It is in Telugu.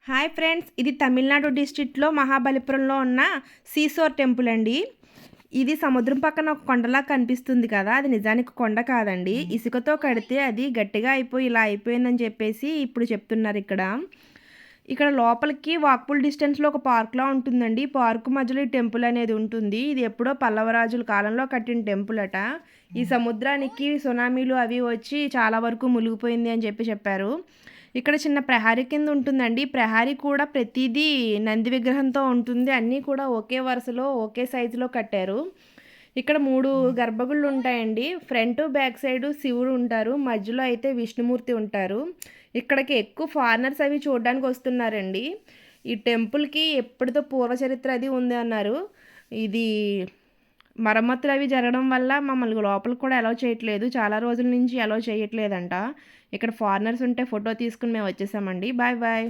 హాయ్ ఫ్రెండ్స్, ఇది తమిళనాడు డిస్ట్రిక్ట్‌లో మహాబలిపురంలో ఉన్న సీసోర్ టెంపుల్ అండి. ఇది సముద్రం పక్కన ఒక కొండలా కనిపిస్తుంది కదా! అది నిజానికి కొండ కాదండి. ఇసుకతో కడితే అది గట్టిగా అయిపోయి ఇలా అయిపోయిందని చెప్పేసి ఇప్పుడు చెప్తున్నారిక్కడ. ఇక్కడ లోపలికి వాకబుల్ డిస్టెన్స్‌లో ఒక పార్క్‌లా ఉంటుందండి. పార్క్ మధ్యలో ఈ టెంపుల్ అనేది ఉంటుంది. ఇది ఎప్పుడో పల్లవరాజుల కాలంలో కట్టిన టెంపుల్ అట. ఈ సముద్రానికి సునామీలు అవి వచ్చి చాలా వరకు మునిగిపోయింది అని చెప్పారు. ఇక్కడ చిన్న ప్రహరీ కింద ఉంటుందండి. ప్రహరీ కూడా ప్రతీదీ నంది విగ్రహంతో ఉంటుంది. అన్నీ కూడా ఒకే వరుసలో, ఒకే సైజులో కట్టారు. ఇక్కడ 3 గర్భగుడులు ఉంటాయండి. ఫ్రంట్, బ్యాక్ సైడు శివుడు ఉంటారు. మధ్యలో అయితే విష్ణుమూర్తి ఉంటారు. ఇక్కడికి ఎక్కువ ఫారినర్స్ అవి చూడడానికి వస్తున్నారండి. ఈ టెంపుల్‌కి ఎప్పటిదో పూర్వ చరిత్ర అది ఉంది అన్నారు. ఇది మరమ్మతులు అవి జరగడం వల్ల మమ్మల్ని లోపలికి కూడా అలౌ చేయట్లేదు. చాలా రోజుల నుంచి అలౌ చేయట్లేదంట. ఇక్కడ ఫారినర్స్ ఉంటే ఫోటో తీసుకొని మేము వచ్చేసామండి. Bye bye.